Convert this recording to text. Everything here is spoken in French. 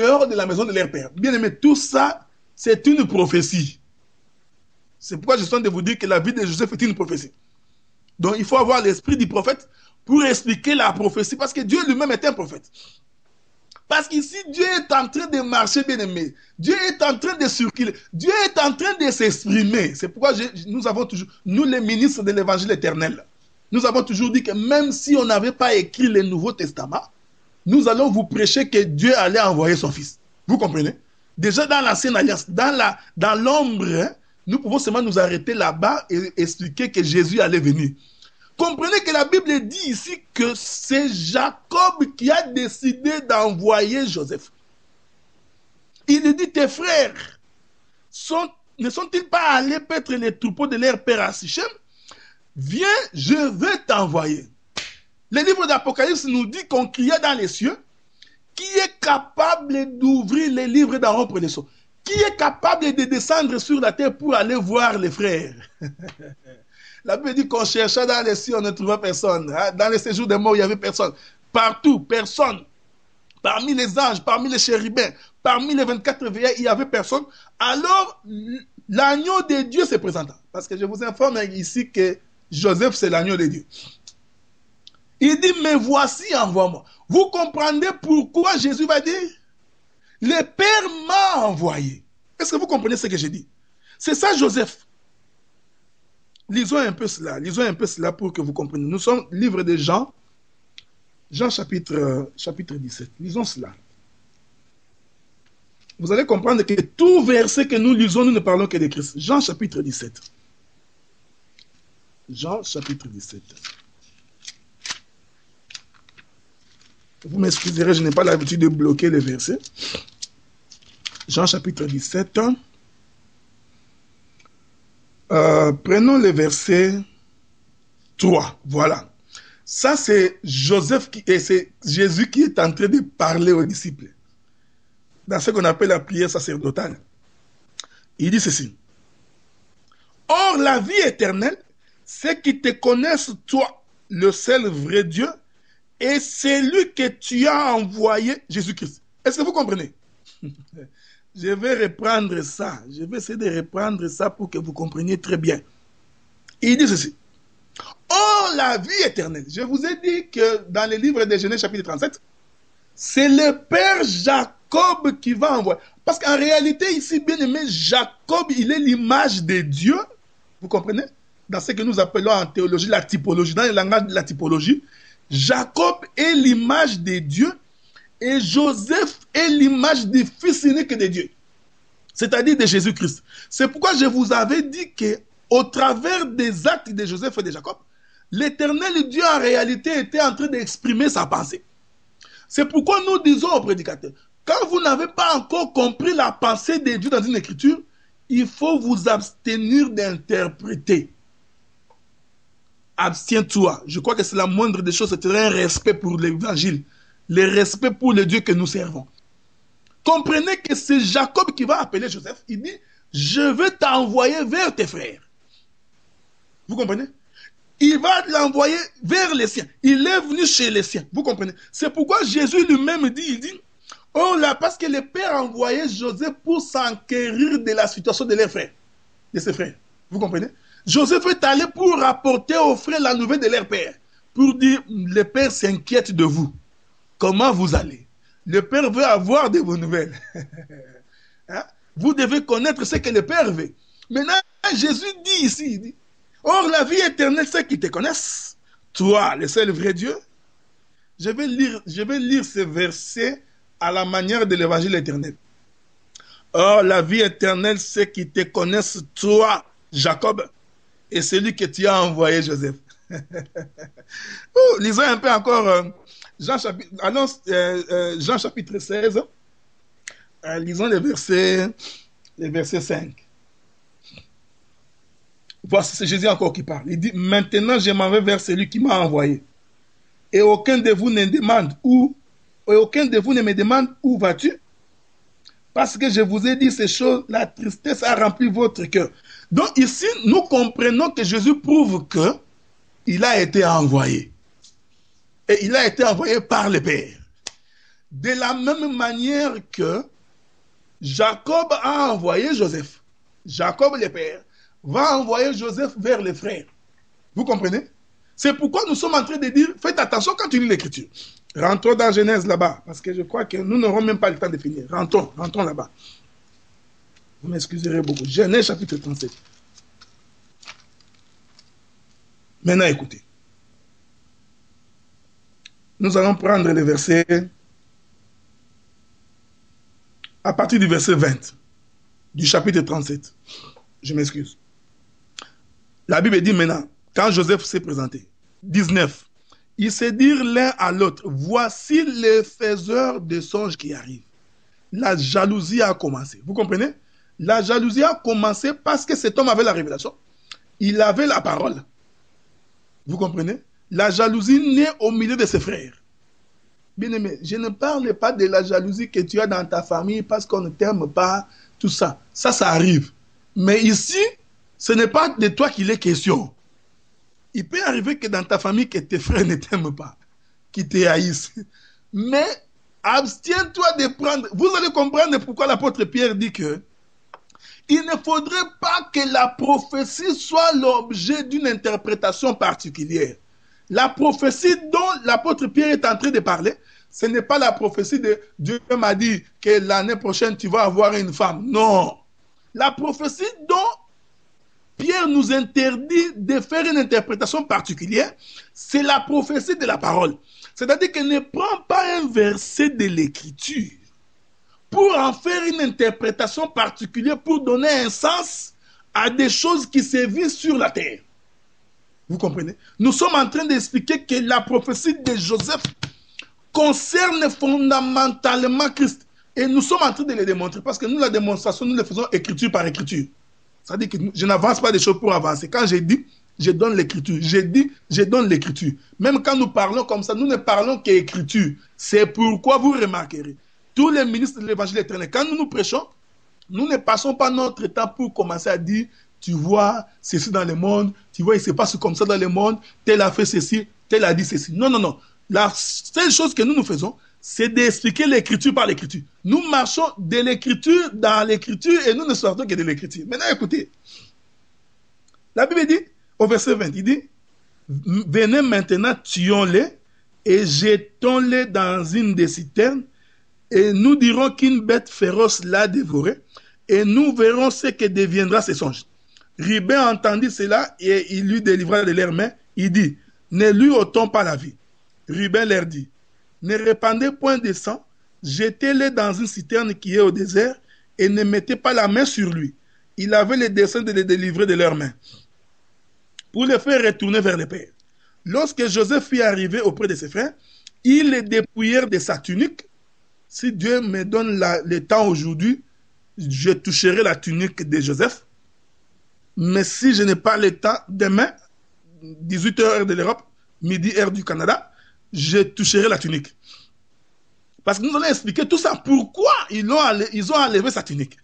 dehors de la maison de leur père. Bien aimé, tout ça, c'est une prophétie. C'est pourquoi je suis en train de vous dire que la vie de Joseph est une prophétie. Donc, il faut avoir l'esprit du prophète pour expliquer la prophétie, parce que Dieu lui-même est un prophète. Parce qu'ici, Dieu est en train de marcher, bien aimé. Dieu est en train de circuler. Dieu est en train de s'exprimer. C'est pourquoi nous avons toujours, nous les ministres de l'évangile éternel, nous avons toujours dit que même si on n'avait pas écrit le Nouveau Testament, nous allons vous prêcher que Dieu allait envoyer son Fils. Vous comprenez? Déjà dans l'Ancienne Alliance, dans l'ombre, hein, nous pouvons seulement nous arrêter là-bas et expliquer que Jésus allait venir. Comprenez que la Bible dit ici que c'est Jacob qui a décidé d'envoyer Joseph. Il lui dit, tes frères ne sont-ils pas allés paître les troupeaux de leur père à Sichem? Viens, je vais t'envoyer. Le livre d'Apocalypse nous dit qu'on criait dans les cieux, qui est capable d'ouvrir les livres d'en rompre les sceaux? Qui est capable de descendre sur la terre pour aller voir les frères? La Bible dit qu'on cherchait dans les cieux, on ne trouvait personne. Dans les séjours des morts, il n'y avait personne. Partout, personne. Parmi les anges, parmi les chérubins, parmi les 24 veillants, il n'y avait personne. Alors, l'agneau de Dieu se présenta. Parce que je vous informe ici que Joseph, c'est l'agneau de Dieu. Il dit, mais voici, envoie-moi. Vous comprenez pourquoi Jésus va dire, le Père m'a envoyé. Est-ce que vous comprenez ce que je dis? C'est ça, Joseph. Lisons un peu cela pour que vous compreniez. Nous sommes livre de Jean, Jean chapitre 17. Lisons cela. Vous allez comprendre que tout verset que nous lisons, nous ne parlons que de Christ. Jean chapitre 17. Jean chapitre 17. Vous m'excuserez, je n'ai pas l'habitude de bloquer les versets. Jean chapitre 17. Prenons le verset 3. Voilà. Ça, c'est Joseph et c'est Jésus qui est en train de parler aux disciples. Dans ce qu'on appelle la prière sacerdotale. Il dit ceci. Or, la vie éternelle, c'est qu'ils te connaissent, toi, le seul vrai Dieu, et celui que tu as envoyé, Jésus-Christ. Est-ce que vous comprenez? Je vais reprendre ça. Je vais essayer de reprendre ça pour que vous compreniez très bien. Il dit ceci. Oh, la vie éternelle. Je vous ai dit que dans le livre de Genèse chapitre 37, c'est le père Jacob qui va envoyer. Parce qu'en réalité, ici, bien aimé, Jacob, il est l'image de Dieu. Vous comprenez? Dans ce que nous appelons en théologie la typologie, dans le langage de la typologie, Jacob est l'image de Dieu. Et Joseph est l'image du fils unique de Dieu, c'est-à-dire de Jésus-Christ. C'est pourquoi je vous avais dit qu'au travers des actes de Joseph et de Jacob, l'éternel Dieu en réalité était en train d'exprimer sa pensée. C'est pourquoi nous disons aux prédicateurs, quand vous n'avez pas encore compris la pensée de Dieu dans une écriture, il faut vous abstenir d'interpréter. Abstiens-toi. Je crois que c'est la moindre des choses, c'est un respect pour l'évangile. Le respect pour le Dieu que nous servons. Comprenez que c'est Jacob qui va appeler Joseph. Il dit, je vais t'envoyer vers tes frères. Vous comprenez? Il va l'envoyer vers les siens. Il est venu chez les siens. Vous comprenez? C'est pourquoi Jésus lui-même dit, il dit, oh là, parce que le père a envoyé Joseph pour s'enquérir de la situation de leurs frères, de ses frères. Vous comprenez? Joseph est allé pour rapporter aux frères la nouvelle de leur père. Pour dire, le père s'inquiète de vous. Comment vous allez? Le Père veut avoir de vos nouvelles. Hein? Vous devez connaître ce que le Père veut. Maintenant, Jésus dit ici, il dit, or la vie éternelle, c'est qu'ils te connaissent. Toi, le seul vrai Dieu. Je vais lire ce verset à la manière de l'évangile éternel. Or la vie éternelle, c'est qu'ils te connaissent, toi, Jacob, et celui que tu as envoyé, Joseph. Lisons un peu encore... Jean chapitre 16, lisons les versets 5. Voici, c'est Jésus encore qui parle. Il dit, maintenant je m'en vais vers celui qui m'a envoyé. Et aucun de vous ne me demande où vas-tu? Parce que je vous ai dit ces choses, la tristesse a rempli votre cœur. Donc ici, nous comprenons que Jésus prouve qu'il a été envoyé. Et il a été envoyé par le Père. De la même manière que Jacob a envoyé Joseph. Jacob, le père, va envoyer Joseph vers les frères. Vous comprenez? C'est pourquoi nous sommes en train de dire, faites attention quand tu lis l'Écriture. Rentrons dans Genèse là-bas, parce que je crois que nous n'aurons même pas le temps de finir. Rentrons là-bas. Vous m'excuserez beaucoup. Genèse chapitre 37. Maintenant, écoutez. Nous allons prendre les versets à partir du verset 20 du chapitre 37. Je m'excuse. La Bible dit maintenant, quand Joseph s'est présenté, 19, ils se dirent l'un à l'autre, voici les faiseurs de songes qui arrivent. La jalousie a commencé. Vous comprenez? La jalousie a commencé parce que cet homme avait la révélation. Il avait la parole. Vous comprenez? La jalousie naît au milieu de ses frères. Bien-aimé, je ne parle pas de la jalousie que tu as dans ta famille parce qu'on ne t'aime pas, tout ça. Ça arrive. Mais ici, ce n'est pas de toi qu'il est question. Il peut arriver que dans ta famille, que tes frères ne t'aiment pas, qu'ils te haïssent. Mais abstiens-toi de prendre... Vous allez comprendre pourquoi l'apôtre Pierre dit que il ne faudrait pas que la prophétie soit l'objet d'une interprétation particulière. La prophétie dont l'apôtre Pierre est en train de parler, ce n'est pas la prophétie de Dieu m'a dit que l'année prochaine tu vas avoir une femme. Non. La prophétie dont Pierre nous interdit de faire une interprétation particulière, c'est la prophétie de la parole. C'est-à-dire qu'il ne prend pas un verset de l'Écriture pour en faire une interprétation particulière, pour donner un sens à des choses qui se vivent sur la terre. Vous comprenez? Nous sommes en train d'expliquer que la prophétie de Joseph concerne fondamentalement Christ. Et nous sommes en train de le démontrer, parce que nous, la démonstration, nous le faisons écriture par écriture. C'est-à-dire que je n'avance pas des choses pour avancer. Quand j'ai dit, je donne l'écriture. J'ai dit, je donne l'écriture. Même quand nous parlons comme ça, nous ne parlons qu'écriture. C'est pourquoi vous remarquerez, tous les ministres de l'évangile éternel, quand nous prêchons, nous ne passons pas notre temps pour commencer à dire, tu vois, ceci dans le monde, tu vois, il se passe comme ça dans le monde, tel a fait ceci, tel a dit ceci. Non, non, non. La seule chose que nous faisons, c'est d'expliquer l'écriture par l'écriture. Nous marchons de l'écriture dans l'écriture et nous ne sortons que de l'écriture. Maintenant, écoutez. La Bible dit, au verset 20, il dit, venez maintenant, tuons-les et jetons-les dans une des citernes et nous dirons qu'une bête féroce l'a dévoré et nous verrons ce que deviendra ce songe. Rubin entendit cela et il lui délivra de leurs mains. Il dit, ne lui ôtons pas la vie. Rubin leur dit, ne répandez point de sang, jetez-le dans une citerne qui est au désert et ne mettez pas la main sur lui. Il avait le dessein de les délivrer de leurs mains pour les faire retourner vers le Père. Lorsque Joseph fut arrivé auprès de ses frères, ils le dépouillèrent de sa tunique. Si Dieu me donne le temps aujourd'hui, je toucherai la tunique de Joseph. Mais si je n'ai pas le temps, demain, 18h heure de l'Europe, midi heure du Canada, je toucherai la tunique. Parce que nous allons expliquer tout ça. Pourquoi ils ont enlevé sa tunique.